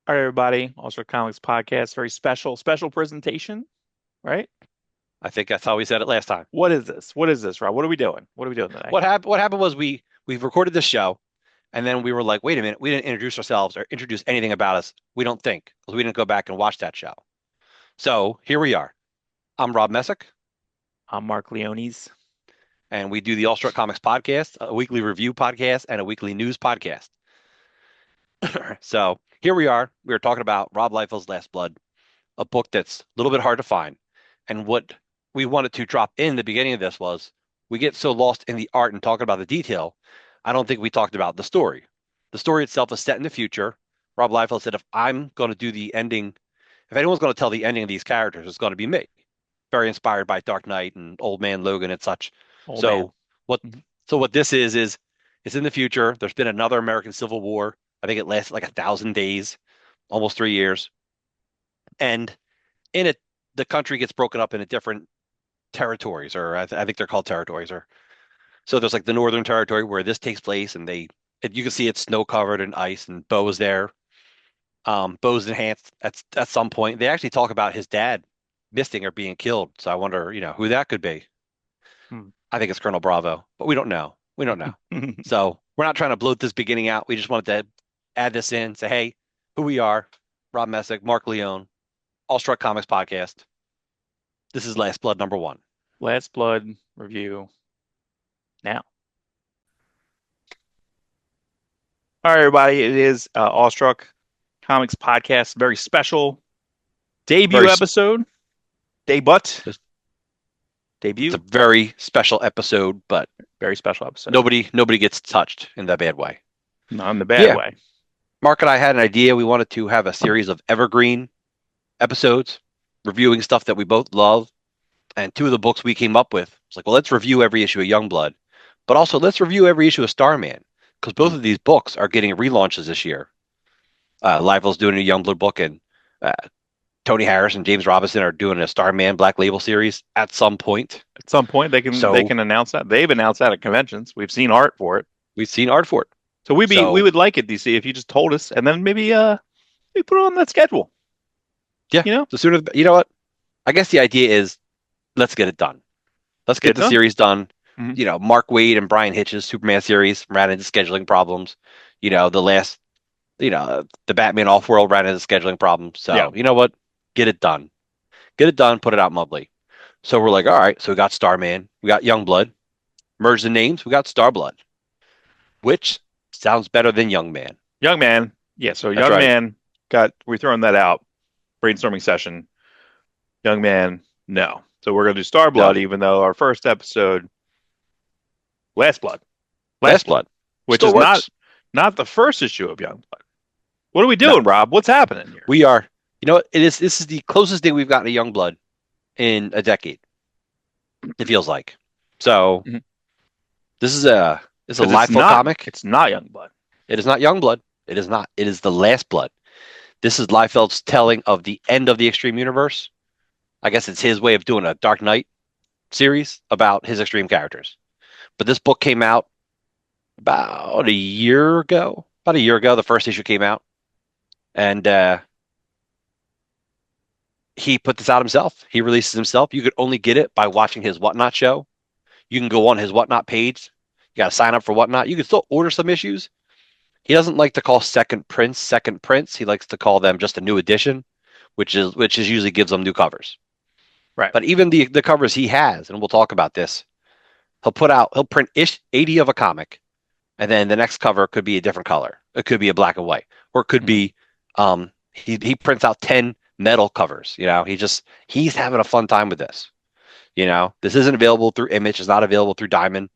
All right, everybody. Awestruck Comics Podcast. Very special presentation, right? I think that's how we said it last time. What is this? What is this, Rob? What are we doing? What are we doing today? What happened was we recorded this show and then we were like, wait a minute, we didn't introduce ourselves or introduce anything about us. We don't think because we didn't go back and watch that show. So here we are. I'm Rob Messick, I'm Mark Leones. and we do the Awestruck Comics podcast, a weekly review podcast, and a weekly news podcast. So here we are. We are talking about Rob Liefeld's Last Blood, a book that's a little bit hard to find. And what we wanted to drop in the beginning of this was we get so lost in the art and talking about the detail. I don't think we talked about the story. The story itself is set in the future. Rob Liefeld said, if I'm going to do the ending, if anyone's going to tell the ending of these characters, it's going to be me. Very inspired by Dark Knight and Old Man Logan and such. Oh man. So what Mhm. so what this is it's in the future. There's been another American Civil War. I think it lasted like 1,000 days, almost 3 years. And in it, the country gets broken up into different territories, or I think they're called territories. Or so there's like the Northern Territory where this takes place, and you can see it's snow covered in ice, and Bo is there. Bo's enhanced at some point. They actually talk about his dad missing or being killed. So I wonder, who that could be. Hmm. I think it's Colonel Bravo, but we don't know. We don't know. So we're not trying to bloat this beginning out. We just wanted to add this in, say, hey, who we are, Rob Messick, Mark Leone, Awestruck Comics Podcast. This is Last Blood number one. Last Blood review now. All right, everybody. It is Awestruck Comics Podcast. Very special debut Very, episode. Debut. it's a Debut. very special episode, but Very special episode. nobody gets touched in that bad way. Not in the bad Yeah, way. Mark and I had an idea. We wanted to have a series of evergreen episodes, reviewing stuff that we both love. And two of the books we came up with was like, well, let's review every issue of Youngblood, but also let's review every issue of Starman because both Mhm. of these books are getting relaunches this year. Liefeld's doing a Youngblood book, and uh, Tony Harris and James Robinson are doing a Starman Black Label series at some point. At some point, they So can announce that. They've announced that at conventions. We've seen art for it. we've seen art for it. So we So would like it, DC, if you just told us, and then maybe we put it on that schedule. yeah, You know, the sooner, you know what? I guess the idea is let's get it done. Let's get get it the done. series done. Hmm. Mark Waid and Brian Hitch's Superman series ran into scheduling problems. The last, the Batman Off-World ran into scheduling problems. Yeah, So you know what? Get it done. Get it done. Put it out monthly. So we're like, all right. So we got Starman. We got Youngblood. Merge the names. We got Starblood, which sounds better than Young Man. young man. Yeah, so That's young right. man we're throwing that out. Brainstorming session. Young man, no. So we're gonna do No, Starblood, even though our first episode, Last Blood, Last Last Blood, Blood which still is works. not the first issue of Young Blood. What are we No, doing, Rob? What's happening here? we are. You know what? It is. This is the closest thing we've gotten to Youngblood in a decade. It feels like. So Mhm. this is a Because Liefeld comic. it's not Young Blood. It is not Youngblood. It is not. It is the Last Blood. This is Liefeld's telling of the end of the Extreme Universe. I guess it's his way of doing a Dark Knight series about his extreme characters. But this book came out about a year ago. About a year ago, the first issue came out, and he put this out himself. He releases himself. You could only get it by watching his Whatnot show. You can go on his Whatnot page. You got to sign up for Whatnot. You can still order some issues. He doesn't like to call second prints. He likes to call them just a new edition, which is usually gives them new covers. Right. But even the covers he has, and we'll talk about this, he'll print 80 of a comic, and then the next cover could be a different color. It could be a black and white, or it could Mhm. be he prints out 10 metal covers. He's having a fun time with this. This isn't available through Image. It's not available through Diamond.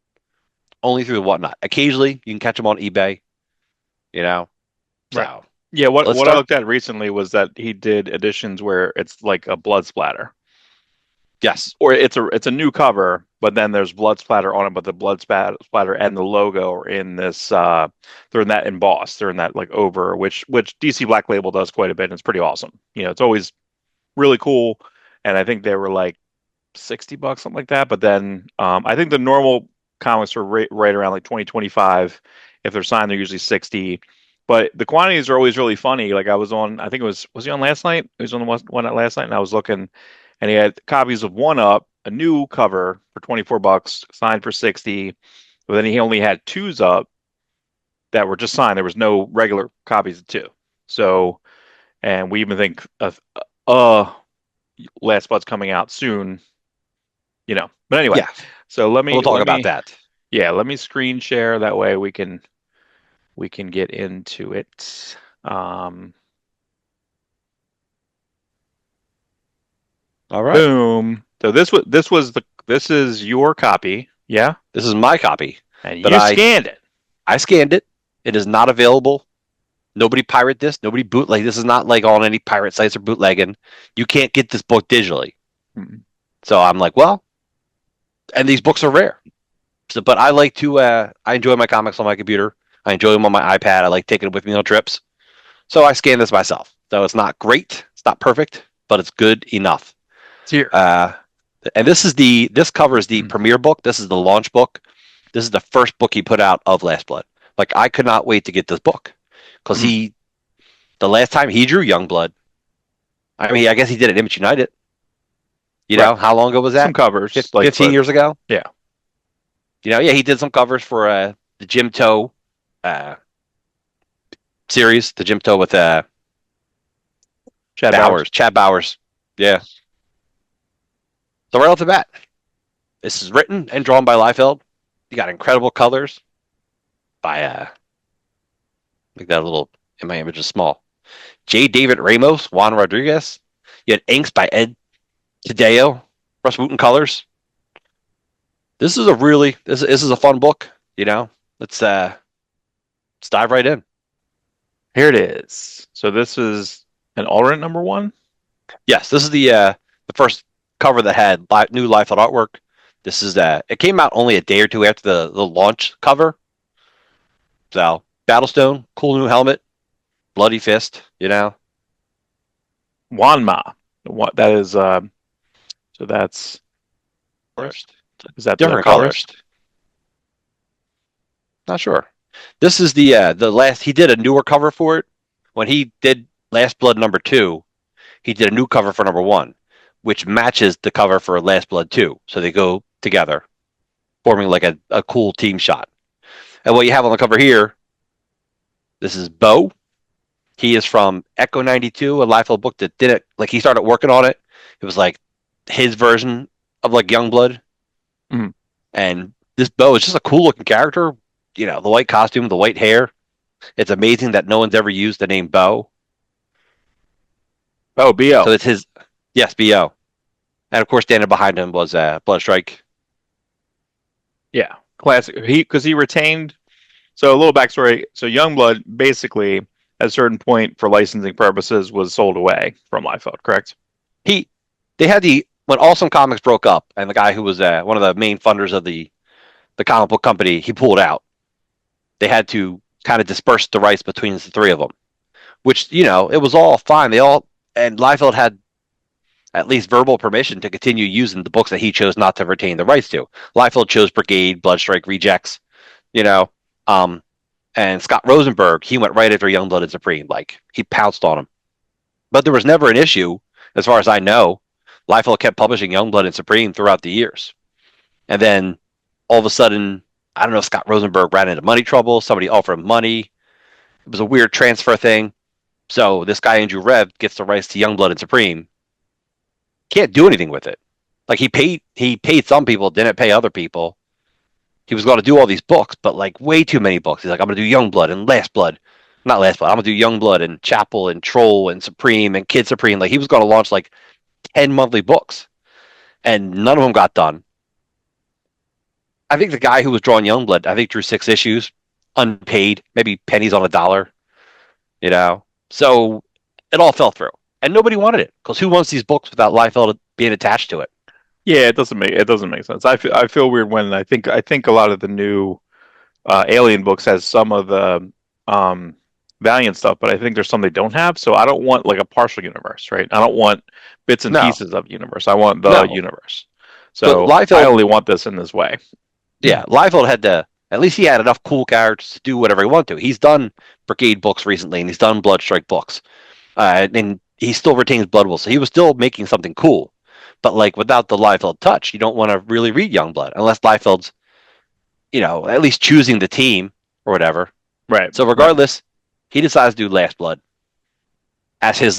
Only through the Whatnot. Occasionally, you can catch them on eBay. You know, Right. so Yeah, let's what I start. looked at recently was that he did editions where it's like a blood splatter. Yes, Or it's a new cover, but then there's blood splatter on it, but the splatter and the logo are in this they're in that embossed, they're in that like over, which DC Black Label does quite a bit, and it's pretty awesome. It's always really cool. And I think they were like $60, something like that. But then I think the normal comics are right around like 20, 25. If they're signed, they're usually 60. but the quantities are always really funny. Like I was on, I think it was he on last night? He was on the one at last night, and I was looking, and he had copies of One Up, a new cover for $24, signed for 60, but then he only had twos up that were just signed. There was no regular copies of two. So, and we even think of Last Bud's coming out soon, you know. But anyway, Yeah, so we'll talk let about me that. yeah, let me screen share that way we can get into it. Um, All right. Boom. So this is your copy, yeah? This is my copy And that you scanned it. I scanned it. It is not available. Nobody pirate this. Nobody bootleg. This is not like on any pirate sites or bootlegging. You can't get this book digitally. Mhm. So I'm like, well, and these books are rare. So, but I like to. I enjoy my comics on my computer. I enjoy them on my iPad. I like taking them with me on trips. So I scan this myself. So it's not great. It's not perfect, but it's good enough. It's here. And this covers the premiere book. This is the launch book. This is the first book he put out of Last Blood. Like I could not wait to get this book because Mhm. the last time he drew Youngblood, I mean, I guess he did it Image United. You Right. know, how long ago was Some that? covers, like, 15 but years ago? yeah. You know, yeah, he did some covers for the Jim Toe uh, series, the Jim Toe with Chad Bowers. Chad Bowers. Yeah. So right off the bat, this is written and drawn by Liefeld. You got incredible colors by like that little in my image is small. J. David Ramos, Juan Rodriguez. You had inks by Ed Tadeo, Rasputin colors. This is a fun book. You know, let's dive right in. Here it is. So this is an alternate number one. Yes, this is the first cover that had new Liefeld artwork. This is it came out only a day or two after the launch cover. So Battlestone, cool new helmet, bloody fist. You know, Wanma. What that is so that's first is that the different colors? colors. Not sure. This is the last. He did a newer cover for it when he did Last Blood number 2. He did a new cover for number 1, which matches the cover for Last Blood 2. So they go together, forming like a cool team shot. And what you have on the cover here, this is Bo. He is from Echo 92, a Liefeld book that didn't, like he started working on it. It was like his version of like Youngblood. Mhm. And this Bo is just a cool looking character. You know, the white costume, the white hair. It's amazing that no one's ever used the name Bo. Oh, BO. So it's his, yes, BO. And of course, standing behind him was Bloodstrike. Yeah. Classic. He retained. So a little backstory. So Youngblood basically at a certain point for licensing purposes was sold away from Liefeld, correct? He, they had when Awesome Comics broke up, and the guy who was one of the main funders of the comic book company, he pulled out. They had to kind of disperse the rights between the three of them, which you know it was all fine. They all and Liefeld had at least verbal permission to continue using the books that he chose not to retain the rights to. Liefeld chose Brigade, Bloodstrike, Rejects, you know, um, and Scott Rosenberg, he went right after Youngblood and Supreme, like he pounced on him. But there was never an issue, as far as I know. Liefeld kept publishing Youngblood and Supreme throughout the years, and then all of a sudden, I don't know, Scott Rosenberg ran into money trouble. Somebody offered him money. It was a weird transfer thing. So this guy Andrew Rev gets the rights to Youngblood and Supreme. Can't do anything with it. Like he paid some people, didn't pay other people. He was going to do all these books, but like way too many books. He's like, I'm going to do Youngblood and Last Blood, not Last Blood. I'm going to do Youngblood and Chapel and Troll and Supreme and Kid Supreme. Like he was going to launch like 10 monthly books, and none of them got done. I think the guy who was drawing Youngblood, I think drew 6 issues, unpaid, maybe pennies on a dollar. You know, so it all fell through, and nobody wanted it because who wants these books without Liefeld being attached to it? Yeah, it doesn't make sense. I feel weird when I think a lot of the new Alien books has some of the um, Valiant stuff, but I think there's some they don't have. So I don't want like a partial universe, right? I don't want bits and No, pieces of the universe. I want the no. universe. But So I Liefeld, only want this in this way. yeah, Liefeld had to. At least he had enough cool characters to do whatever he wanted to. He's done Brigade books recently, and he's done Bloodstrike books. And he still retains Blood Will, so he was still making something cool. But like without the Liefeld touch, you don't want to really read Youngblood unless Liefeld's, at least choosing the team or whatever. Right. So Right. regardless, he decides to do Last Blood as his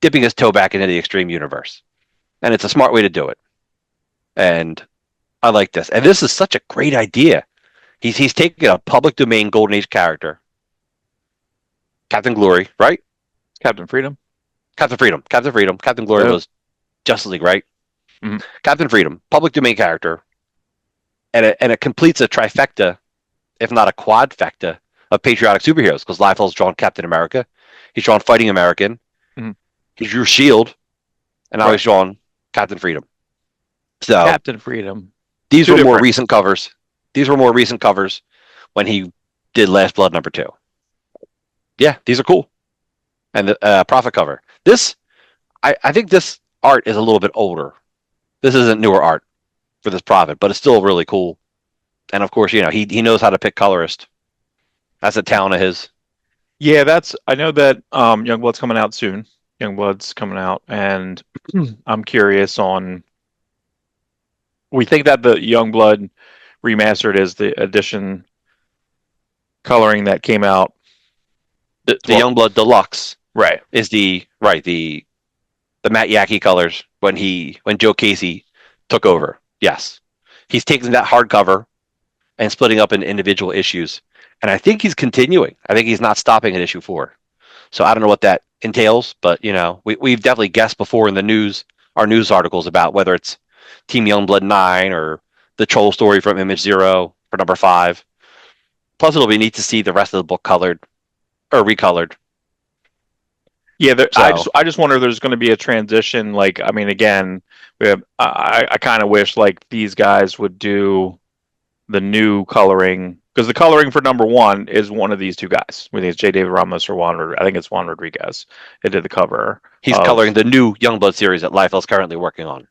dipping his toe back into the Extreme universe, and it's a smart way to do it. And I like this, and this is such a great idea. He's taking a public domain Golden Age character, Captain Glory, right? Captain Freedom. Captain Freedom. Captain Glory Yep. was Justice League, right? Mhm. Captain Freedom, public domain character, and it completes a trifecta, if not a quadfecta, of patriotic superheroes. Because Liefeld's drawn Captain America, he's drawn Fighting American, Mhm. he drew Shield, and now Right. he's drawn Captain Freedom. So Captain Freedom. these Two were more different. recent covers. These were more recent covers when he did Last Blood #2. Yeah, these are cool. And the Prophet cover. This, I think this art is a little bit older. This isn't newer art for this Prophet, but it's still really cool. And of course, he knows how to pick colorist. That's a talent of his. Yeah, I know that Youngblood's coming out soon. Youngblood's coming out, and I'm curious on. We think that the Youngblood remastered is the edition coloring that came out. The Youngblood Deluxe Right. is the Matt Yackee colors when Joe Casey took over. Yes, he's taking that hardcover and splitting up into individual issues, and I think he's continuing. I think he's not stopping at issue 4. So I don't know what that entails, but we've definitely guessed before in our news articles about whether it's Team Youngblood 9 or the Troll story from Image Zero for #5. Plus, it'll be neat to see the rest of the book colored or recolored. Yeah, So, I just wonder if there's going to be a transition. Like, I mean, again, I kind of wish like these guys would do the new coloring because the coloring for #1 is one of these two guys. I think it's J. David Ramos or I think it's Juan Rodriguez. They did the cover. he's coloring the new Youngblood series that Liefeld's currently working on.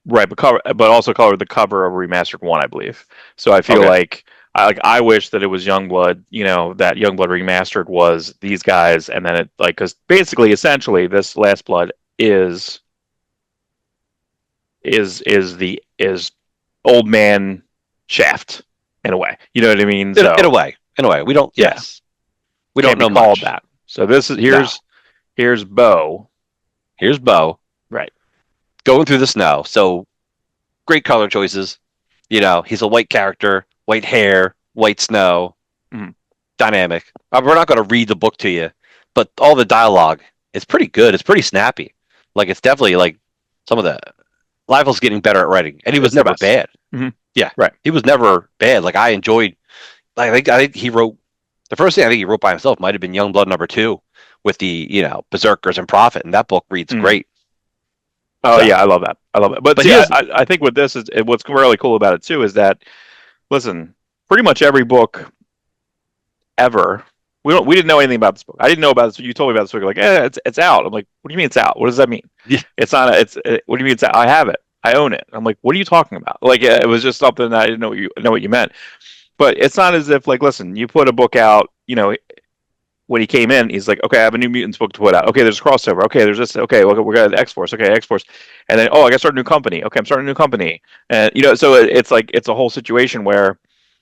Right, but also colored the cover of Remastered 1, I believe. So I feel Okay. like I wish that it was Youngblood, that Youngblood Remastered was these guys, and then it because basically, essentially, this Last Blood is old man Shaft in a way. You know what I mean? So In a way, we don't. Yeah. Yes, we don't can't be know called much. that. So this is here's Bo. Here's Bo. Right. Going through the snow. So great color choices. He's a white character, white hair, white snow, Mhm. dynamic. We're not going to read the book to you, but all the dialogue is pretty good. It's pretty snappy. Like it's definitely like some of the Liefeld's getting better at writing, and he was It's the never best. bad. Mhm. Yeah, Right. He was never bad. Like I enjoyed. I think he wrote the first thing I think he wrote by himself might have been Youngblood #2 with the Berserkers and Prophet, and that book reads great. Oh So- yeah, I love that. I love it. But But see, he has- I think with this is what's really cool about it too is that listen, pretty much every book ever. We didn't know anything about this book. I didn't know about this. You told me about this book. Like, it's out. I'm like, what do you mean it's out? What does that mean? Yeah. It's not. What do you mean it's out? I have it. I own it. I'm like, what are you talking about? Like, it was just something that I didn't know what you meant. But it's not as if like, listen, you put a book out. When he came in, he's like, okay, I have a New Mutants book to put out. Okay, there's a crossover. Okay, there's this. Okay, we're gonna X-Force. Okay, X-Force, and then I gotta start a new company. Okay, I'm starting a new company, and so it's like it's a whole situation where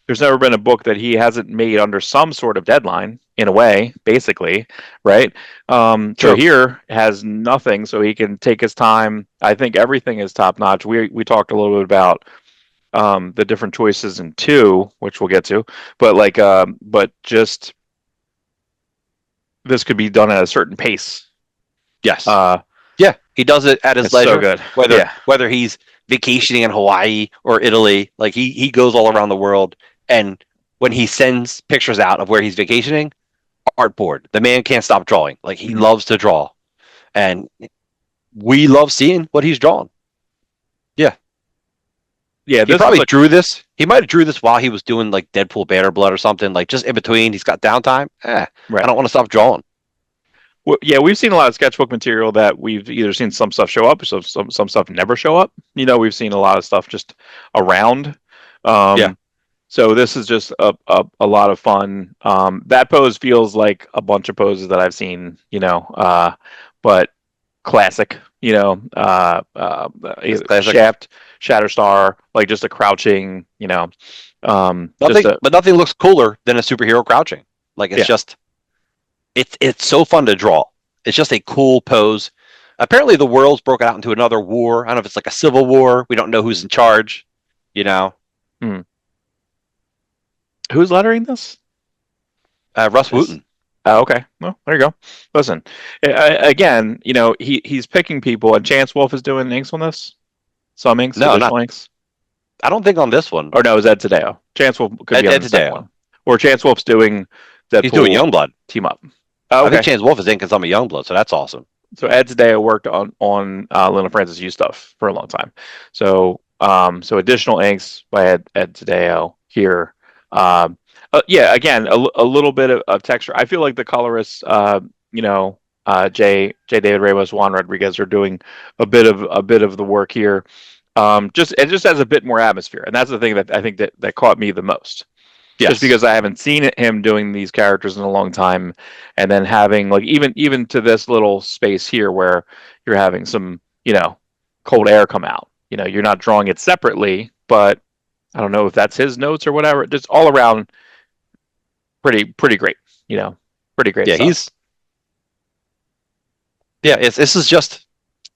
there's never been a book that he hasn't made under some sort of deadline in a way, basically, right? So True. here has nothing, so he can take his time. I think everything is top notch. We talked a little bit about the different choices in 2, which we'll get to, but just this could be done at a certain pace. Yes. Uh, yeah, he does it at his it's leisure. so good. Whether he's vacationing in Hawaii or Italy, like he goes all around the world, and when he sends pictures out of where he's vacationing, artboard. The man can't stop drawing. Like he loves to draw, and we love seeing what he's drawn. Yeah, He probably drew this. He might have drew this while he was doing like Deadpool Banner Blood or something. Like just in between, he's got downtime. Right. I don't want to stop drawing. Well, yeah, we've seen a lot of sketchbook material that we've either seen some stuff show up, so some stuff never show up. We've seen a lot of stuff just around. Yeah. So this is just a lot of fun. That pose feels like a bunch of poses that I've seen, but classic, It's classic. Shaft, Shatterstar, like just a crouching, just Nothing, a but nothing looks cooler than a superhero crouching. Like it's yeah. just it's so fun to draw. It's just a cool pose. Apparently, the world's broken out into another war. I don't know if it's like a civil war. We don't know who's in charge. You know, Hmm. Who's lettering this? Russ Is Wooten. Oh, okay. Well, there you go. Listen, again, he's picking people, and Chance Wolf is doing inks on this. Some inks, No, not. additional inks. I don't think on this one. Or no, is Ed Tadeo? Chance Wolf could be on Ed the second Tadeo. one, or Chance Wolf's doing He's doing Deadpool Youngblood. team up. Oh, I think okay. Chance Wolf is in because I'm a Youngblood, so that's awesome. So Ed Tadeo worked on Lena Francis Yu stuff for a long time. So additional inks by Ed Tadeo here. Yeah, again, a little bit of texture. I feel like the colorists, J. David Ramos, Juan Rodriguez are doing a bit of the work here. Just it just has a bit more atmosphere, and that's the thing that I think that caught me the most. Just Yes. because I haven't seen him doing these characters in a long time, and then having like even to this little space here where you're having some cold air come out. You're not drawing it separately, but I don't know if that's his notes or whatever. Just all around pretty great. You know, pretty great Yeah, stuff. he's yeah. This is just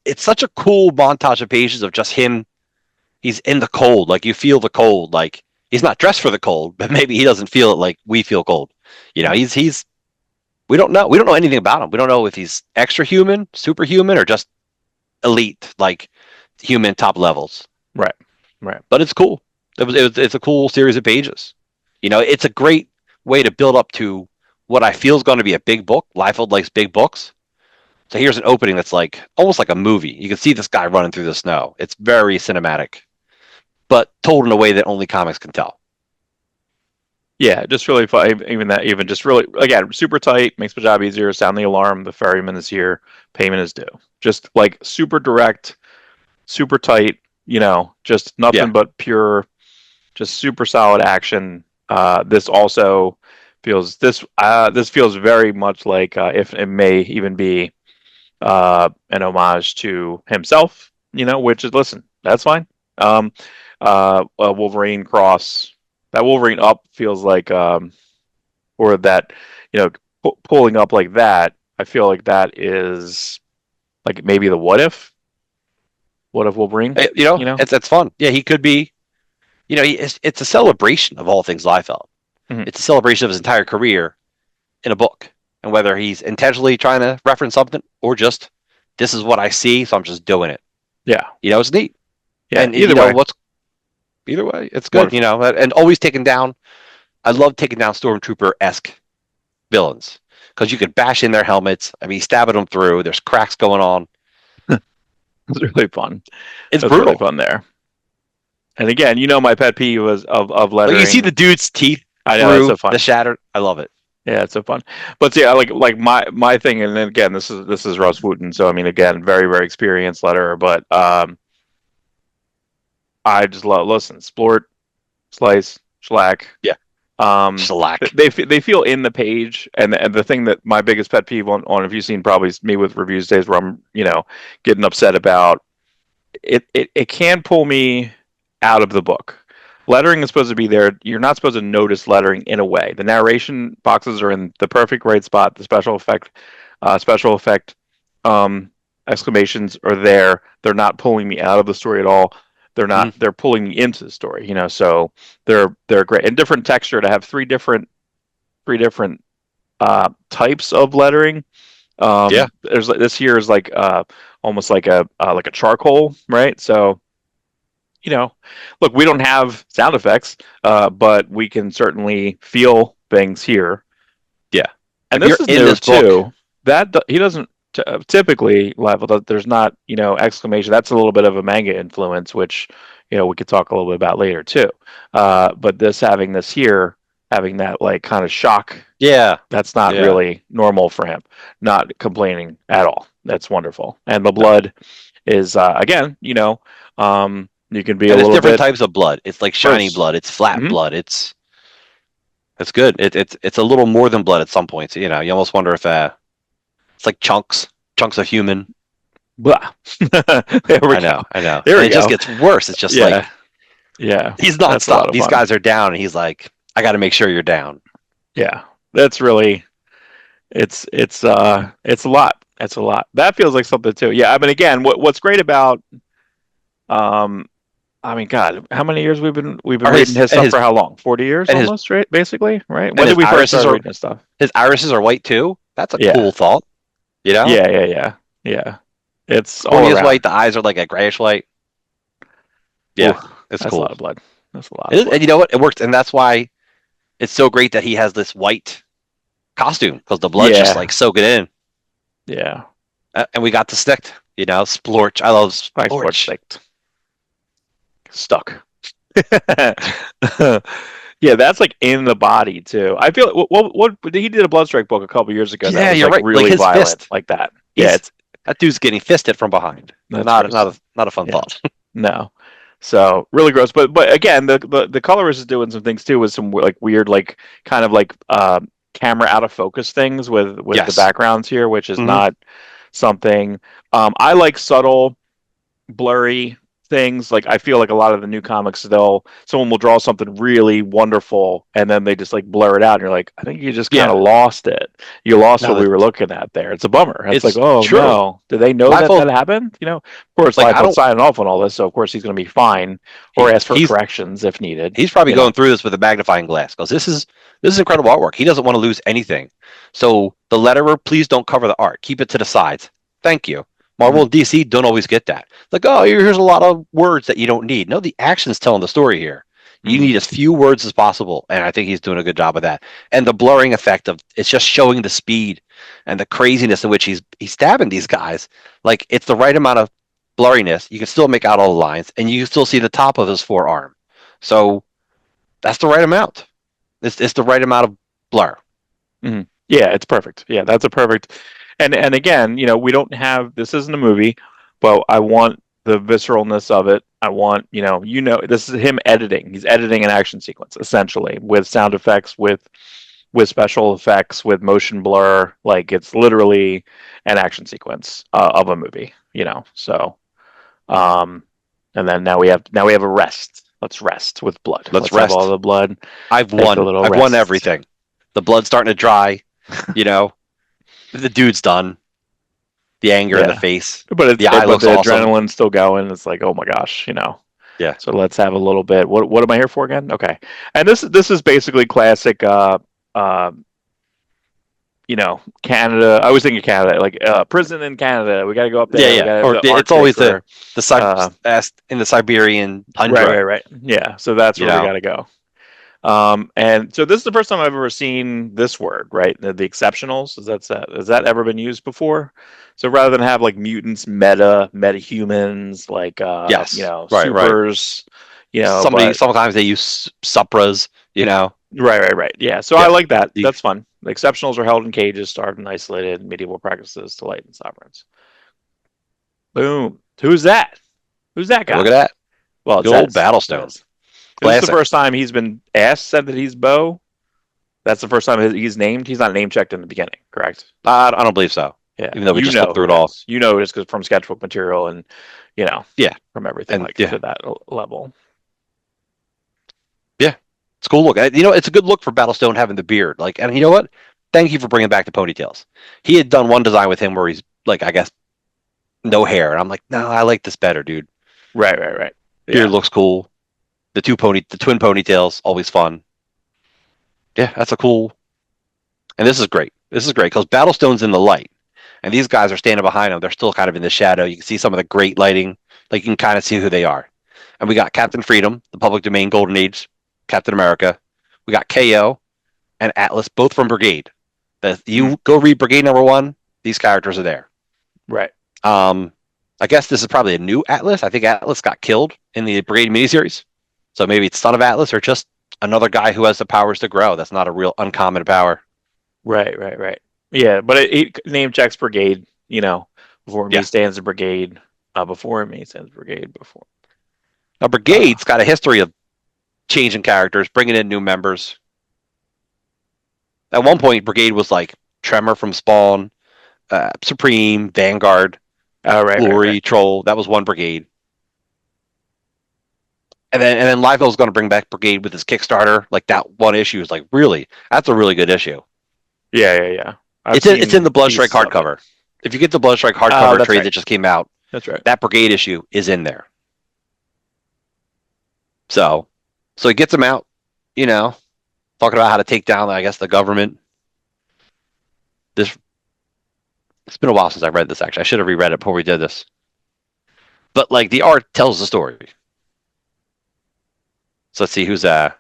it's such a cool montage of pages of just him. He's in the cold, like you feel the cold. Like he's not dressed for the cold, but maybe he doesn't feel it like we feel cold. He's we don't know. We don't know anything about him. We don't know if he's extra human, superhuman, or just elite, like human top levels. Right, right. But it's cool. It's a cool series of pages. It's a great way to build up to what I feel is going to be a big book. Liefeld likes big books. So here's an opening that's like almost like a movie. You can see this guy running through the snow. It's very cinematic, but told in a way that only comics can tell. Yeah, just really fun. Even just really again super tight makes my job easier. Sound the alarm. The ferryman is here. Payment is due. Just like super direct, super tight. Just Yeah. nothing but pure, just super solid action. This also this feels very much like if it may even be an homage to himself. Which is listen, that's fine. Um, Wolverine cross that Wolverine up feels like or that you know pulling up like that. I feel like that is like maybe the what if Wolverine. It's fun. Yeah, he could be. It's a celebration of all things Liefeld. Mhm. It's a celebration of his entire career in a book, and whether he's intentionally trying to reference something or just this is what I see, so I'm just doing it. Yeah, It's neat, yeah. and Either way, what's either way, it's good. wonderful. And always taking down. I love taking down stormtrooper esque villains because you could bash in their helmets. I mean, stabbing them through. There's cracks going on. It's really fun. It's That's really brutal. fun there. And again, my pet peeve was of Like you see the lettering. dude's teeth I know that's through so the fun. shattered. I love it. Yeah, it's so fun. But yeah, like my thing, and then again, this is Russ Wooten, so I mean, again, very very experienced letterer, but I just love listen, splort, slice, shellac. Yeah, Um, shellac. they feel in the page, and the thing that my biggest pet peeve on if you've seen probably me with reviews days where I'm getting upset about it can pull me out of the book. Lettering is supposed to be there. You're not supposed to notice lettering in a way. The narration boxes are in the perfect right spot. The special effect um, exclamations are there. They're not pulling me out of the story at all. They're not. Mm, They're pulling me into the story. So they're great and different texture to have three different types of lettering. yeah. There's this here is like almost like a charcoal, right? So look, we don't have sound effects, but we can certainly feel things here. Yeah. And If this you're is in new this book, too. That he doesn't typically level. There's not exclamation. That's a little bit of a manga influence, which we could talk a little bit about later too. But this having this here, having that like kind of shock, yeah, that's not yeah. really normal for him. Not complaining at all. That's wonderful. And the No. blood is again, You can be a And it's little different bit types of blood. It's like shiny gross. blood. It's flat Hmm. blood. It's good. It's a little more than blood at some points. You know, you almost wonder if it's like chunks of human. Blah. There we go. I know, There and we it just go. gets worse. It's just Yeah. like Yeah. he's That's a lot nonstop. of These fun. guys are down, and he's like, I got to make sure you're down. Yeah. That's really it's a lot. It's a lot. That feels like something too. Yeah, I mean again, what's great about um I mean God, how many years we've been Or reading his and stuff for how long? 40 years his almost, right? Basically, right? and When did his we first irises start are reading his stuff? white too. That's a Yeah. cool thought. You know, Yeah, yeah, yeah. Yeah. It's all cornea is around. white. The eyes are like a grayish white. Ooh, Yeah, it's that's a lot cool. of blood. That's a lot of And blood. you know what? It works, and that's why it's so great that he has this white costume because the blood's just Yeah. like soaking in. Yeah. And we got the stick. You know, splorch. I love Nice blood splorch. stick. Stuck. Yeah, that's like in the body too. I feel what he did a Bloodstrike book a couple years ago that Yeah, was you're like right. Like really his violent fist. like that. Yeah, He's that dude's getting fisted from behind. that's gross. Not a fun Yeah, thought. no. So really gross. But again, the colorist is doing some things too with some like weird like kind of like camera out of focus things with the Yes. backgrounds here, which is Hmm. not something I like subtle blurry things. Like I feel like a lot of the new comics, they'll someone will draw something really wonderful and then they just like blur it out, and you're like, I think you just kind Yeah. of lost it. You lost Now what we that were looking at there. It's a bummer. It's like, it's oh true. no, did they know that Liefeld, that happened? You know, of course, like I Liefeld's don't. signing off on all this, so of course he's going to be fine or ask for He's corrections if needed. he's probably You know. going through this with a magnifying glass because this is incredible artwork. He doesn't want to lose anything. So the letterer, please don't cover the art. Keep it to the sides. Thank you. Marvel Mhm. and DC don't always get that. Like, oh, here's a lot of words that you don't need. No, the action's telling the story here. You Mhm. need as few words as possible, and I think he's doing a good job of that. And the blurring effect of it's just showing the speed and the craziness in which he's stabbing these guys. Like it's the right amount of blurriness. You can still make out all the lines, and you can still see the top of his forearm. So that's the right amount. It's the right amount of blur. Mhm. Yeah, it's perfect. Yeah, that's a perfect. And again, we don't have this isn't a movie, but I want the visceralness of it. I want, this is him editing. He's editing an action sequence essentially with sound effects, with special effects, with motion blur. Like it's literally an action sequence of a movie, So, um, and then now we have a rest. Let's rest with blood. Let's Let's have all rest. the blood. I've Take a won. little I've won rest. everything. The blood's starting to dry. You know, the dude's done. The anger in the Yeah. face. But The it's eye but looks the awesome. adrenaline's still going. It's like, oh my gosh. Yeah. So let's have a little bit. What am I here for again? Okay. And this is basically classic uh Canada. I was thinking Canada, like prison in Canada. We got to go up Yeah, there. We yeah. got Or the it's always Arctic or uh in the Siberian right, tundra. right, right. Yeah. So that's You where we know. got to go. And so this is the first time I've ever seen this word, right? The exceptionals. Has that ever been used before? So rather than have like mutants, metahumans, like Yes. Right. Right. supers, but Sometimes they use supras. You know. right, right, right. Yeah. So I Yeah. like that. The, That's fun. The exceptionals are held in cages, starved and isolated, medieval practices to lighten sovereigns. Boom. Who's that? Who's that look guy? at that. Well, it The old says. It Battlestone. says. This is the Classic. first time he's been said that he's Bo. That's the first time he's named. He's not name checked in the beginning, correct? I don't believe so. Yeah, Even though we you just looked know through who it it all. is. You know it is because from sketchbook material and you know Yeah. from everything And like yeah. to that level. Yeah, it's a cool look. You know, it's a good look for Battlestone having the beard. Like, and you know what? Thank you for bringing back the ponytails. He had done one design with him where he's like, I guess, no hair, and I'm like, no, I like this better, dude. Right, right, right. Beard Yeah, looks cool. The twin ponytails, always fun. Yeah, that's a cool. And this is great. This is great because Battlestone's in the light, and these guys are standing behind him. They're still kind of in the shadow. You can see some of the great lighting. Like you can kind of see who they are. And we got Captain Freedom, the public domain Golden Age, Captain America. We got KO and Atlas, both from Brigade. mm, You go read Brigade #1. These characters are there. right. Um, I guess this is probably a new Atlas. I think Atlas got killed in the Brigade miniseries, so maybe it's Son of Atlas or just another guy who has the powers to grow. That's not a real uncommon power. Right, right, right. Yeah, but it name checks brigade. Before me Yeah, stands the brigade. Before me stands brigade. Before. Now, Uh, Brigade's got a history of changing characters, bringing in new members. At one point, Brigade was like Tremor from Spawn, Supreme, Vanguard, oh, right. Glory, Troll. That was one Brigade. And then Liefeld's going to bring back Brigade with his Kickstarter. Like that one issue is like really that's a really good issue. Yeah. I've It's in seen the Bloodstrike pieces of it. hardcover. If you get the Bloodstrike Oh, hardcover that's trade right. that just came out, That's right. that Brigade issue is in there. So so he gets them out, you know, talking about how to take down, I guess, the government. This It's been a while since I read this. Actually, I should have reread it before we did this. But like the art tells the story. So let's see who's yeah.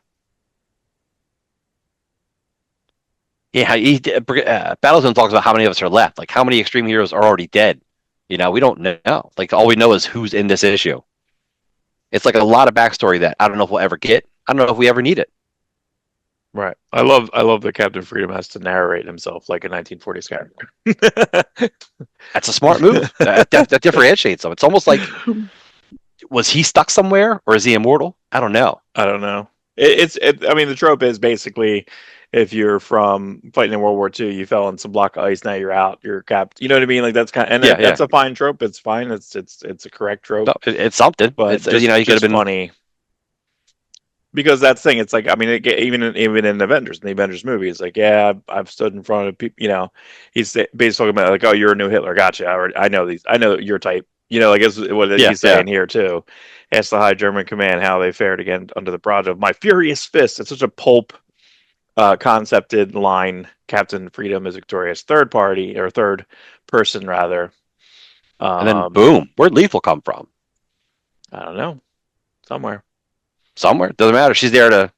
Battlezone talks about how many of us are left. Like how many extreme heroes are already dead. We don't know. Like all we know is who's in this issue. It's like a lot of backstory that I don't know if we'll ever get. I don't know if we ever need it. Right. I love that Captain Freedom has to narrate himself like a 1940s character. That's a smart move. That differentiates him. It's almost like was he stuck somewhere or is he immortal? I don't know. I don't know. I mean, the trope is basically if you're from fighting in World War II, you fell in some block of ice, now you're out, you're capped. You know what I mean? Like that's kind of, and Yeah, yeah. that's a fine trope. It's fine. It's a correct trope, No, it's something. but It's he could have just been. funny because that's the thing. It's like I mean, even in the Avengers movie, it's like yeah, I've stood in front of people. He's basically talking about like, oh, you're a new Hitler. Gotcha. I know these. I know your type. I guess what Yeah, he's yeah. saying here too. Ask the High German Command how they fared again under the barrage of my furious fist. It's such a pulp concepted line. Captain Freedom is victorious. Third party or third person rather. And then Um, boom, where'd Lethal come from? I don't know. Somewhere. Somewhere. Doesn't matter. She's there to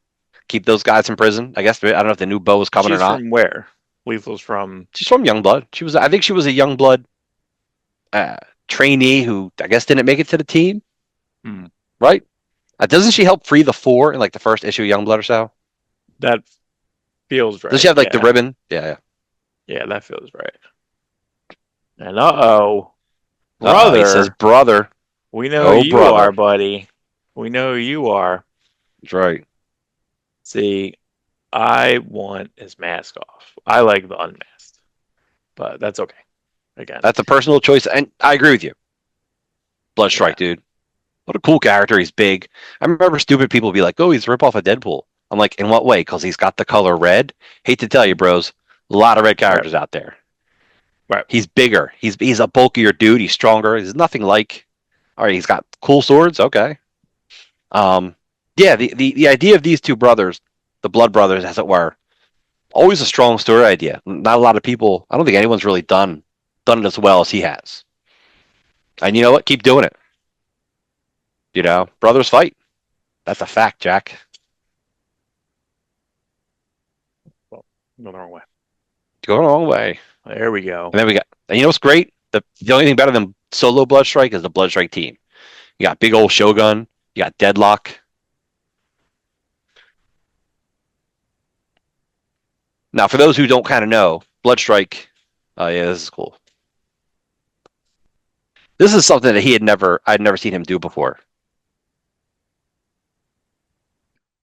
keep those guys in prison. I guess I don't know if the new bow is coming or She's not. from where? Lethal's from. She's from Youngblood. I think she was a Youngblood uh, trainee who I guess didn't make it to the team, Hmm, right? Doesn't she help free the four in like the first issue of Youngblood or so? that feels Does she right. have like the Yeah. ribbon? Yeah, yeah. Yeah, that feels right. And uh-oh, Uh oh, he says brother, brother. we know who Oh you are, brother. buddy. We know who you are. That's right. See, I want his mask off. I like the unmasked, but that's okay. Again, That's a personal choice, and I agree with you. yeah, Bloodstrike, dude. What a cool character. He's big. I remember stupid people be like, "Oh, he's a rip off of Deadpool." I'm like, in what way? Because he's got the color red. Hate to tell you, bros, a lot of red right, characters out there. right. He's bigger. He's a bulkier dude. He's stronger. He's nothing like. All right, he's got cool swords. Okay. Um, yeah. The idea of these two brothers, the blood brothers, as it were, always a strong story idea. Not a lot of people. I don't think anyone's really done it as well as he has. And you know what? Keep doing it. Brothers fight. That's a fact, Jack. Well, no, the wrong way. Going a long way. There we go. And then we got. And you know what's great? The only thing better than solo Bloodstrike is the Bloodstrike team. You got big old Shogun. You got Deadlock. Now, for those who don't kind of know, Bloodstrike. Oh yeah, this is cool. This is something that I'd never seen him do before.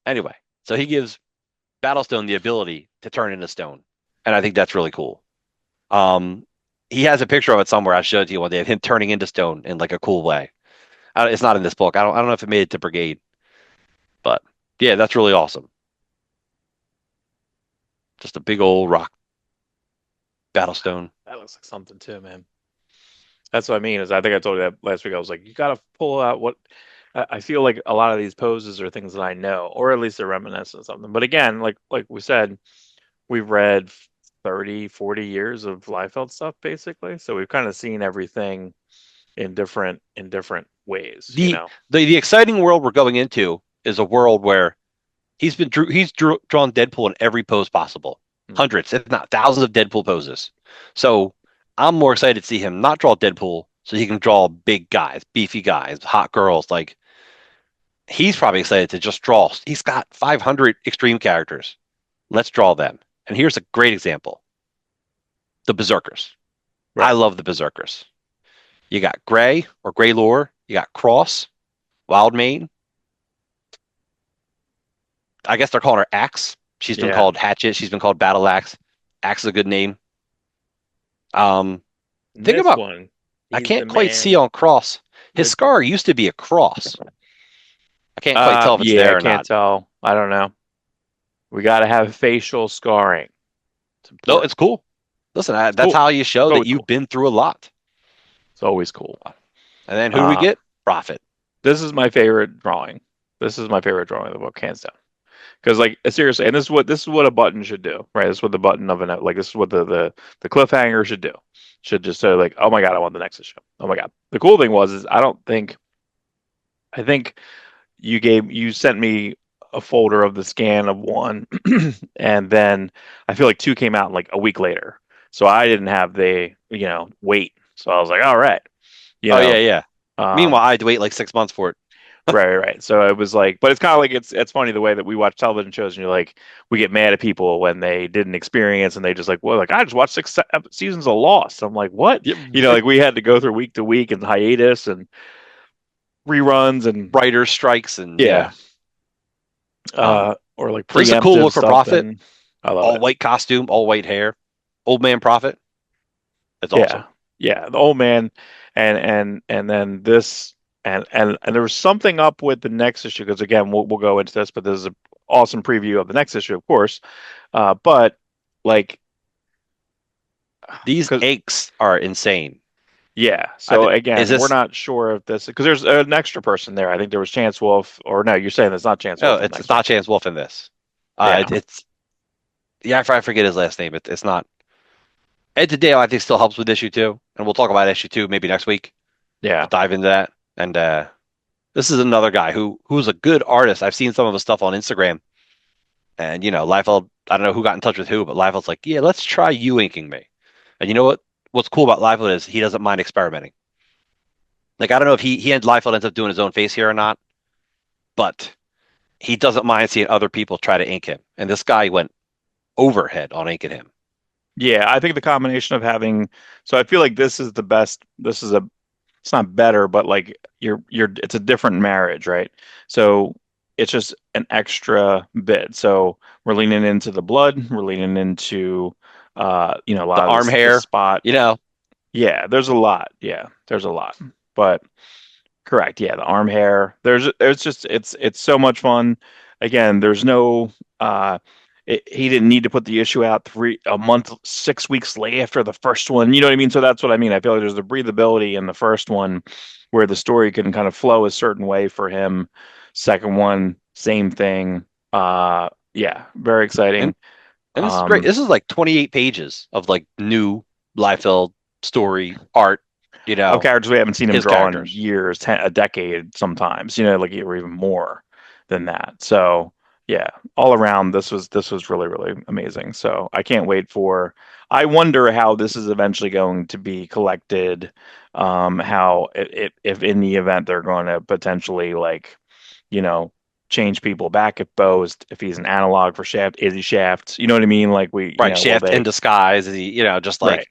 Anyway, so he gives Battlestone the ability to turn into stone, and I think that's really cool. Um, he has a picture of it somewhere. I showed you one day of him turning into stone in like a cool way. It's not in this book. I don't know if it made it to Brigade, but yeah, that's really awesome. Just a big old rock Battlestone. That looks like something too, man. That's what I mean. Is I think I told you that last week. I was like, you got to pull out what I feel like. A lot of these poses are things that I know, or at least they're reminiscent of something. But again, like we said, we've read 30, 40 years of Liefeld stuff basically, so we've kind of seen everything in different ways. The the exciting world we're going into is a world where drawn Deadpool in every pose possible, Hmm. hundreds, if not thousands, of Deadpool poses. So I'm more excited to see him not draw Deadpool, so he can draw big guys, beefy guys, hot girls. Like he's probably excited to just draw. He's got 500 extreme characters. Let's draw them. And here's a great example: the Berserkers. I Right. love the Berserkers. You got Gray or Gray Lore. You got Cross, Wildmane. I guess they're calling her Axe. She's been Yeah. called Hatchet. She's been called Battle Axe. Axe is a good name. Um, In Think this about, one, I he's the can't quite see man on Cross. His with scar used to be a cross. I can't quite tell if it's yeah, I there or can't not. tell. I don't know. We got to have facial scarring. It's No, it's important. cool. Listen, It's that's cool. how you It's show that always you've cool. been through a lot. It's always cool. And then who do we Uh, get? Prophet. this is my favorite drawing. This is my favorite drawing of the book, hands down. Because like seriously, and this is what a button should do, right? This is what the button of an like this is what the cliffhanger should do. Should just say like, oh my God, I want the next issue. Oh my God. The cool thing was is I think you sent me a folder of the scan of one, and then I feel like two came out like a week later. So I didn't have the wait. So I was like, all right, you Oh yeah, know, yeah. Meanwhile, um, I had to wait like 6 months for it. right. So it was like, but it's kind of like it's funny the way that we watch television shows, and you're like, we get mad at people when they didn't experience, and they just like, well, like I just watched six seasons of Lost. I'm like, what? Yep. Like we had to go through week to week and hiatus and reruns and Writer strikes and yeah, yeah. Um, or like this is a cool preemptive look for Prophet. something. I love All it. white costume, all white hair. Old man Prophet. That's awesome. Yeah, yeah. The old man, and then this, and there was something up with the next issue because again, we'll go into this, but this is an awesome preview of the next issue, of course. But like, These because aches are insane. yeah. I So th Is again, we're this? not sure if this because there's an extra person there. I think there was Chance Wolf, or no, you're saying it's not Chance Oh, Wolf in the it's next one. not Chance Wolf in this. Yeah, It's yeah, I forget his last name. It's not Ed DeDeo. I think still helps with issue two, and we'll talk about issue two maybe next week. We'll yeah, dive into that. And this is another guy who's a good artist. I've seen some of his stuff on Instagram, and Liefeld. I don't know who got in touch with who, but Liefeld's like, yeah, let's try you inking me. And you know what? What's cool about Liefeld is he doesn't mind experimenting. Like I don't know if he and Liefeld ends up doing his own face here or not, but he doesn't mind seeing other people try to ink him. And this guy went overhead on inking him. yeah. I think the combination of having, so I feel like this is the best. This is a it's not better, but like it's a different marriage, right? So it's just an extra bit. So we're leaning into the blood, we're leaning into a The lot of arm this hair, spot. you know, Yeah, there's a lot. Yeah, there's a lot. But correct. Yeah, the arm hair. There's just it's so much fun. Again, there's no he didn't need to put the issue out a month, 6 weeks late after the first one. You know what I mean? So that's what I mean. I feel like there's the breathability in the first one where the story can kind of flow a certain way for him. Second one, same thing. Yeah, very and exciting. and this is great. Um, This is like 28 pages of like new Liefeld story art, of characters we haven't seen him his draw in characters. years, a decade sometimes, like or even more than that. So yeah, all around this was really, really amazing. So I can't wait for I wonder how this is eventually going to be collected, how if in the event they're going to potentially like, you know, change people back if he's an analog for Shaft, is he Shaft? You know what I mean? Like Right, will Shaft in they disguise, is he, just right. like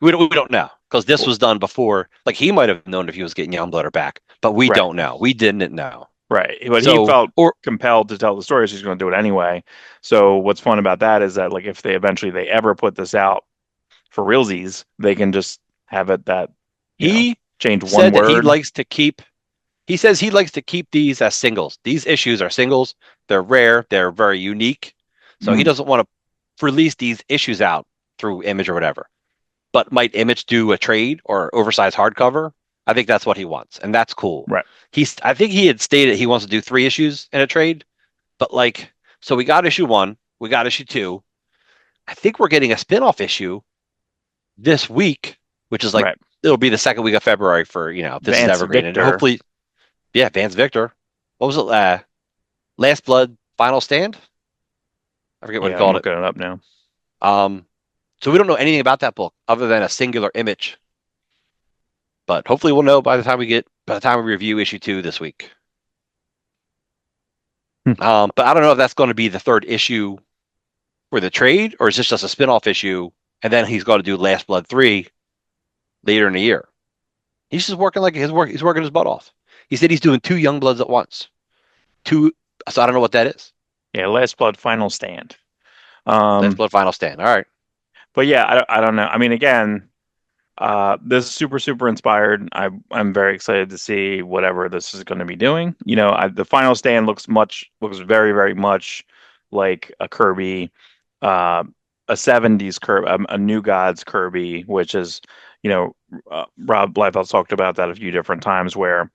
we don't know because this was done before. Like he might have known if he was getting Youngblood back, but we Right. don't know. We didn't know. Right. But he So, felt or compelled to tell the story, so he's going to do it anyway. So what's fun about that is that like if they ever put this out for realsies, they can just have it that, he change one said that word. he says he likes to keep these as singles. These issues are singles. They're rare. They're very unique. So he Mm, doesn't want to release these issues out through Image or whatever. But might Image do a trade or oversized hardcover? I think that's what he wants, and that's cool. right. I think he had stated he wants to do 3 issues in a trade, but like, so we got issue one, we got issue two. I think we're getting a spin-off issue this week, which is like Right. it'll be the second week of February for if this is Vance evergreen, and Victor. hopefully, yeah, Vance Victor. What was it? Last Blood, Final Stand. I forget what he Yeah, I'm called it. looking it up now. Um, so we don't know anything about that book other than a singular image, but hopefully we'll know by the time we review issue two this week. Hmm. But I don't know if that's going to be the third issue for the trade, or is this just a spin-off issue, and then he's going to do Last Blood 3 later in the year. He's just working like his work. He's working his butt off. He said he's doing two Young Bloods at once. Two. So I don't know what that is. Yeah, Last Blood Final Stand. Last Um, Blood Final Stand. All right. but yeah, I don't know. I mean, again, this is super inspired. I'm very excited to see whatever this is going to be doing. The Final Stand looks very much like a Kirby, uh, a '70s Kirby, a New Gods Kirby, which is, Rob Liefeld'S talked about that a few different times where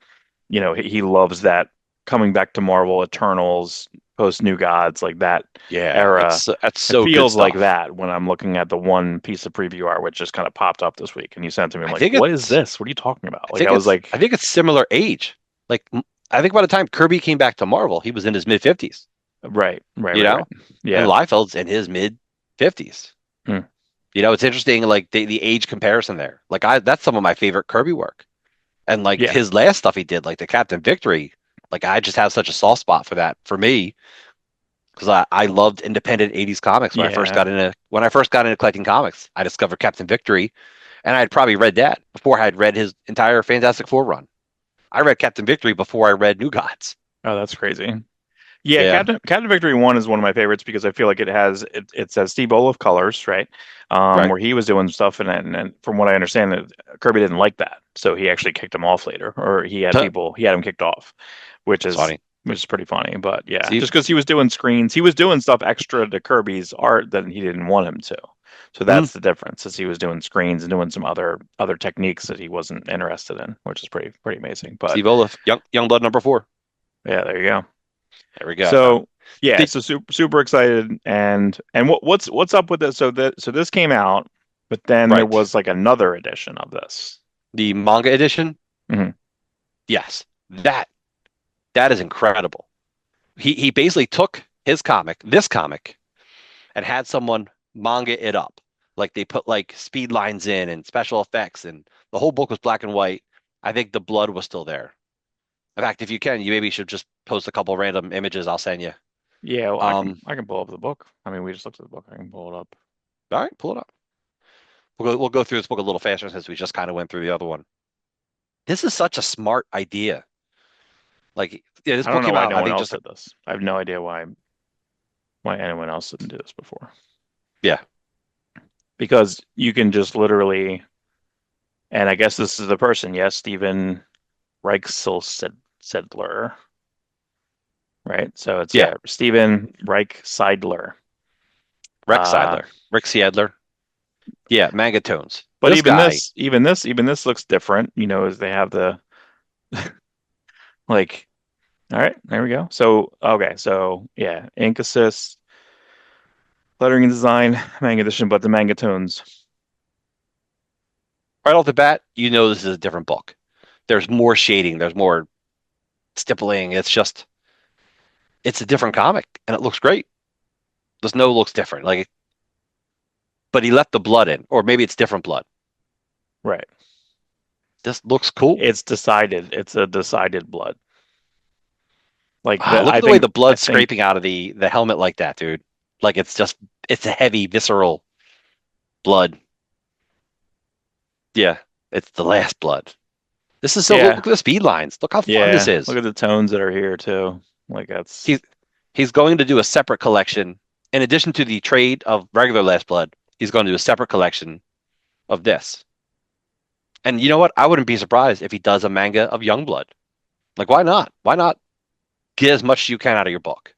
he loves that coming back to Marvel Eternals post New Gods like that Yeah, era. that's It so good feels like stuff. that when I'm looking at the one piece of preview art which just kind of popped up this week and you sent to me. I'm I like, think what is it's this? What are you talking about? Like I was I like, think it's similar age. Like I think by the time Kirby came back to Marvel, he was in his mid 50s, you right. know? And Yeah. Liefeld's in his mid 50s. Hmm. It's interesting like the age comparison there. Like I that's some of my favorite Kirby work. And like Yeah. his last stuff he did, like the Captain Victory, like I just have such a soft spot for that for me because I loved independent 80s comics Yeah. when I first got into collecting comics. I discovered Captain Victory and I had probably read that before I had read his entire Fantastic Four run. I read Captain Victory before I read New Gods. Oh, that's crazy. Yeah, Yeah, Captain Victory 1 is one of my favorites because I feel like it says Steve Olive colors, right? right. Where he was doing stuff and from what I understand Kirby didn't like that. So he actually kicked him off later or he had him kicked off, which It's is funny. which is pretty funny. But yeah, Steve, just because he was doing screens, he was doing stuff extra to Kirby's art that he didn't want him to. So mm, that's the difference, is he was doing screens and doing some other techniques that he wasn't interested in, which is pretty amazing. But Steve Olaf, young blood number 4. yeah, there you go. There we go. So yeah, The so super excited and what's up with this? So this came out, but then there right. was like another edition of this. The manga edition, Hmm. yes. That is incredible. He basically took this comic, and had someone manga it up. Like they put like speed lines in and special effects, and the whole book was black and white. I think the blood was still there. In fact, if you can, you maybe should just post a couple random images I'll send you. Yeah, well, Um, I can pull up the book. I mean, we just looked at the book. I can pull it up. all right, pull it up. We'll go through this book a little faster since we just kind of went through the other one. This is such a smart idea. Like, yeah, this I don't book know came why out, no I one think else just did this. I have no idea why anyone else didn't do this before. yeah, Because you can just literally, and I guess this is the person, yes, Steven Reichselsedler, right? So it's yeah, Steven Reichseidler. Rex Uh, Seidler, Rick Seidler, yeah, manga tones. But This guy, even this looks different, as they have the like. All right, there we go. So okay, so yeah, ink assist, lettering and design, manga edition, but the manga tones. right off the bat, this is a different book. There's more shading, there's more stippling. It's a different comic, and it looks great. The snow looks different, like, but he left the blood in, or maybe it's different blood. Right. This looks cool. It's decided. It's a decided blood. Like Look I at the way think the I blood's think scraping out of the helmet like that, dude. Like it's a heavy, visceral blood. Yeah, it's the last blood. This is so. Look yeah, at the speed lines. Look how fun this yeah. Look is. at the tones that are here too. Like that's He's he's going to do a separate collection in addition to the trade of regular Last Blood. He's going to do a separate collection of this. And you know what? I wouldn't be surprised if he does a manga of Youngblood. Like, why not? Why not get as much as you can out of your book?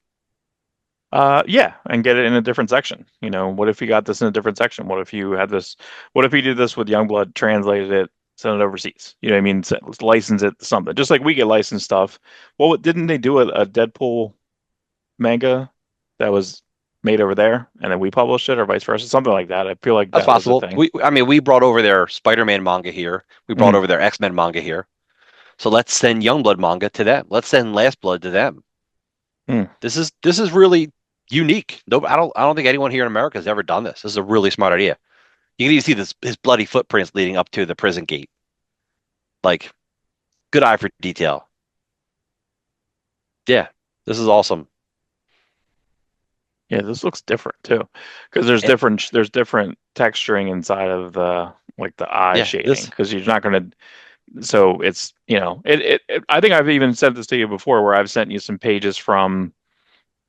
yeah, and get it in a different section. What if you got this in a different section? What if you had this? What if you did this with Youngblood, translated it, sent it overseas? You know what I mean? License it to something, just like we get licensed stuff. Well, didn't they do a Deadpool manga that was made over there, and then we published it, or vice versa, something like that? I feel like That's that was a possible. thing. I mean, we brought over their Spider-Man manga here. We brought Mhm. over their X-Men manga here. So let's send Youngblood manga to them. Let's send Last Blood to them. Hmm. This is really unique. No, I don't think anyone here in America has ever done this. This is a really smart idea. You can even see his bloody footprints leading up to the prison gate. Like, good eye for detail. Yeah, this is awesome. Yeah, this looks different too, because And there's different texturing inside of the like the eye yeah, shading, because you're not going to. So it's I think I've even said this to you before, where I've sent you some pages from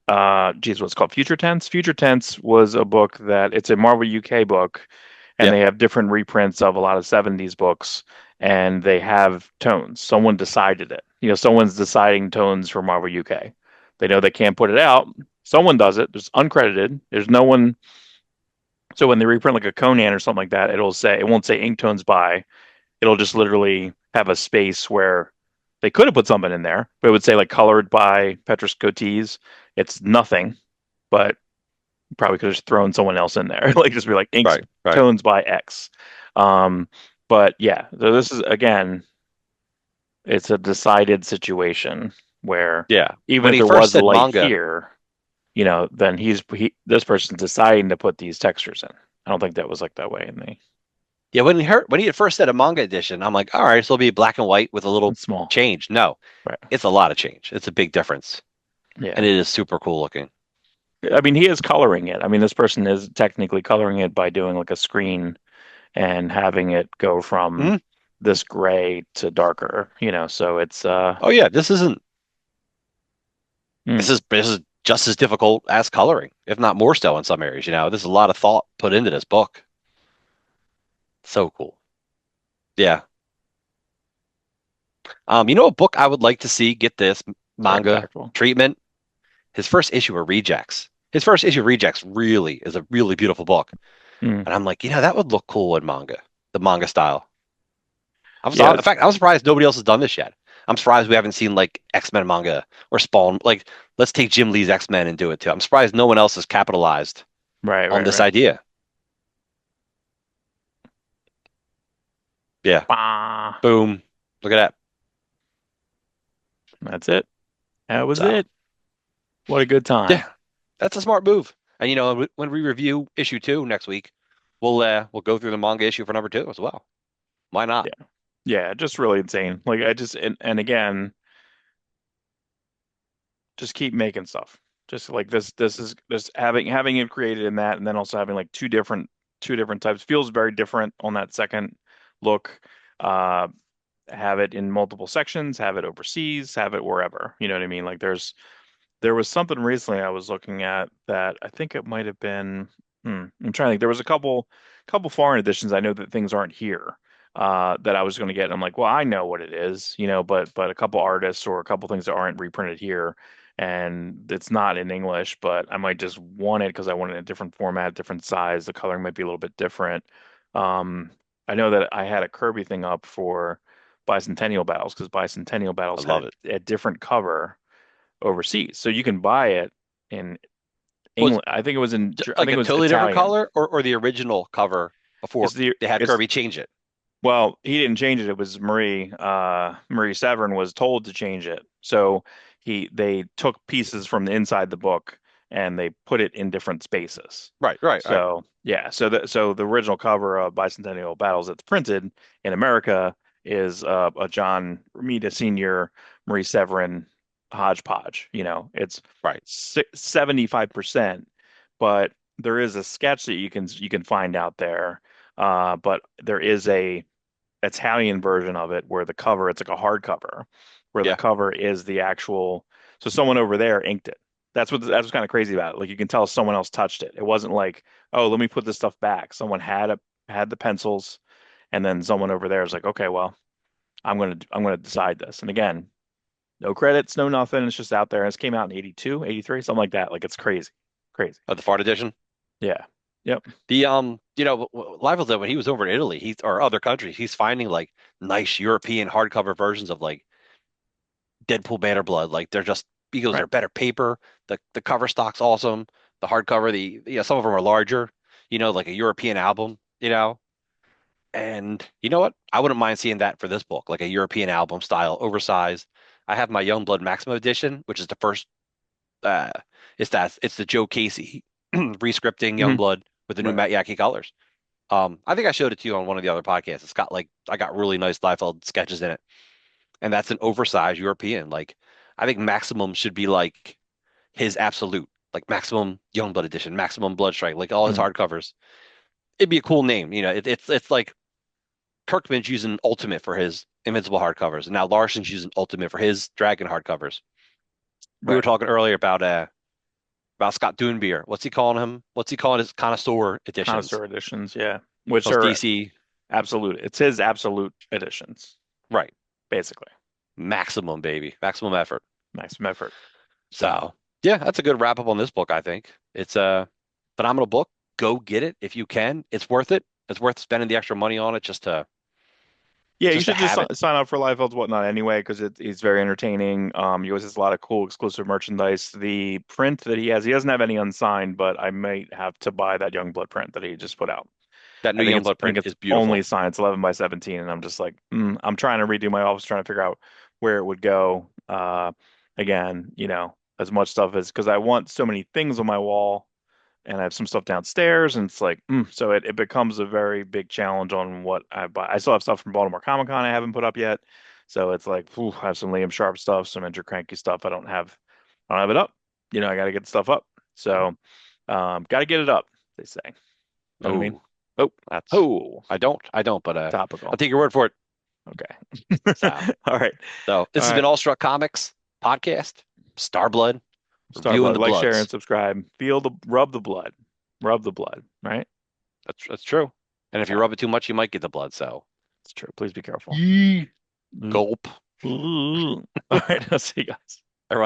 Geez, what's it called? Future Tense. Future Tense was a book that it's a Marvel UK book, and Yeah, they have different reprints of a lot of 70s books, and they have tones. Someone decided it. Someone's deciding tones for Marvel UK. They know they can't put it out. Someone does it. It's uncredited. There's no one. So when they reprint like a Conan or something like that, it won't say ink tones by. It'll just literally have a space where they could have put something in there, but it would say like colored by Petrus Cotes. It's nothing, but probably could have just thrown someone else in there, like just be like inks right, right. tones by X. Um, but yeah, so this is again, it's a decided situation where Yeah. even When if he there first was said light manga, here, then this person's deciding to put these textures in. I don't think that was like that way in the yeah, when he had first said a manga edition, I'm like, all right, so it'll be black and white with a little it's small, change. No, right? it's a lot of change. It's a big difference, and Yeah. it is super cool looking. I mean, he is coloring it. I mean, this person is technically coloring it by doing like a screen and having it go from Mhm. this gray to darker, so it's Oh yeah, mm, this is just as difficult as coloring, if not more so in some areas. There's a lot of thought put into this book. So cool. Yeah. A book I would like to see get this very manga impactful. treatment? His first issue of Rejects. His first issue of Rejects really is a really beautiful book. Mm. And I'm like, that would look cool in manga, the manga style. Yeah, In fact, I was surprised nobody else has done this yet. I'm surprised we haven't seen like X-Men manga or Spawn. Like, let's take Jim Lee's X-Men and do it too. I'm surprised no one else has capitalized right, on right, this right. idea. Yeah. Bah. Boom. Look at that. That's it. That was So, it. What a good time. yeah, that's a smart move. And when we review issue 2 next week, we'll go through the manga issue for number 2 as well. Why not? Yeah. Yeah, just really insane. Like I just and again, just keep making stuff. Just like this is just having it created in that and then also having like two different types feels very different on that second look. Uh have it in multiple sections, have it overseas, have it wherever. You know what I mean? Like there was something recently I was looking at that I think it might have been. I'm trying to think. There was a couple foreign editions. I know that things aren't here that I was going to get. And I'm like, well, I know what it is, but a couple artists or a couple things that aren't reprinted here, and it's not in English. But I might just want it because I want it in a different format, different size. The coloring might be a little bit different. Um, I know that I had a Kirby thing up for Bicentennial Battles because Bicentennial I Battles had love it. a different cover overseas. So you can buy it in Was England. I like think a it was totally different Italian. color or the original cover before they had It's Kirby change it? well, he didn't change it. It was Marie Severin was told to change it. So they took pieces from the inside the book and they put it in different spaces. Right, right, right. So yeah, so the original cover of Bicentennial Battles that's printed in America is a John Romita Sr. Marie Severin hodgepodge. It's Right. 75%, but there is a sketch that you can find out there. But there is a Italian version of it where the cover, it's like a hardcover, where the Yeah. cover is the actual. So someone over there inked it. That's what's kind of crazy about it. Like you can tell someone else touched it. It wasn't like, oh, let me put this stuff back. Someone had the pencils, and then someone over there is like, okay, well, I'm gonna decide this. And again, no credits, no nothing. It's just out there. And it came out in 82, 83, something like that. Like it's crazy, crazy. The Fart Edition. Yeah. Yep. Liefeld'S when he was over in Italy, he's or other countries, he's finding like nice European hardcover versions of like Deadpool Banner Blood. Like they're just he goes, Right. they're better paper. The cover stock's awesome. The hardcover, some of them are larger. Like a European album. And you know what? I wouldn't mind seeing that for this book, like a European album style, oversized. I have my Youngblood Maximum edition, which is the first. Uh, it's the Joe Casey rescripting Hmm. Youngblood with the new Right. Matt Yaki colors. I think I showed it to you on one of the other podcasts. It's got like I got really nice Liefeld sketches in it, and that's an oversized European. Like I think Maximum should be like his absolute, like Maximum Youngblood edition, Maximum Blood Strike, like all his Mm. hardcovers. It'd be a cool name, it's like Kirkman's using Ultimate for his Invincible hardcovers, and now Larson's using Ultimate for his Dragon hardcovers. We were Right. talking earlier about about Scott Doonbeer. What's he calling him? What's he calling his connoisseur editions? Connoisseur editions, yeah, which Those are DC, absolute. It's his absolute editions, right? basically. Maximum, baby, maximum effort. Maximum effort. So So yeah, that's a good wrap up on this book. I think it's a phenomenal book. Go get it if you can. It's worth it. It's worth spending the extra money on it yeah, you just to should just have it. sign up for Liefeld's whatnot anyway because he's very entertaining. He always has a lot of cool exclusive merchandise. The print that he doesn't have any unsigned, but I might have to buy that Youngblood print that he just put out. That new Youngblood I think print it's is only beautiful. signed. It's 11 by 17, and I'm just like, I'm trying to redo my office, trying to figure out where it would go. Again, as much stuff as because I want so many things on my wall, and I have some stuff downstairs, and it's like, so it becomes a very big challenge on what I buy. I still have stuff from Baltimore Comic Con I haven't put up yet, so it's like, I have some Liam Sharp stuff, some Enter Cranky stuff. I don't have it up. I got to get stuff up. So, got to get it up. They say. Know what I mean? Oh, Oh, that's oh, I don't, but I'll topical. take your word for it. Okay. So, All right. so All this has right. been Awestruck Comics podcast. Starblood reviewing Starblood, the like, share, and Bloods. subscribe. Rub the blood. Rub the blood, right? That's true. And if you Yeah, rub it too much, you might get the blood. So, it's true. Please be careful. yee, Mm. gulp. All right. I'll see you guys.